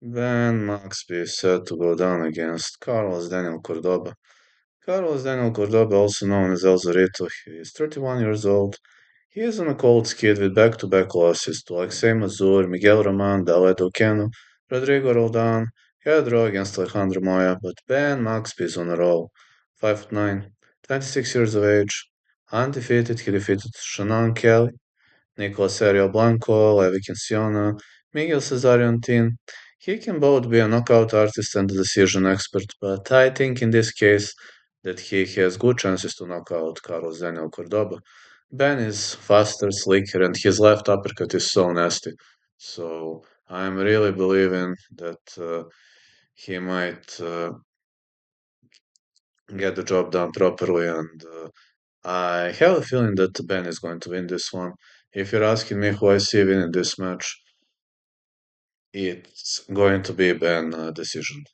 Ben Maxby is set to go down against Carlos Daniel Cordoba. Carlos Daniel Cordoba, also known as El Zorrito, he is 31 years old. He isn't a cold kid with back-to-back losses to Alexei Mazur, Miguel Roman, Dalet Oqueno, Rodrigo Roldan. He had a draw against Alejandro Moya, but Ben Maxby is on a roll. 5'9", 26 years of age, undefeated. He defeated Shannon Kelly, Nicolas Ariel Blanco, Levi Kinciona, Miguel Cesarion. He can both be a knockout artist and a decision expert, but I think in this case that he has good chances to knock out Carlos Daniel Cordoba. Ben is faster, slicker, and his left uppercut is so nasty. So I'm really believing that he might get the job done properly, and I have a feeling that Ben is going to win this one. If you're asking me who I see winning this match, it's going to be Ben decision.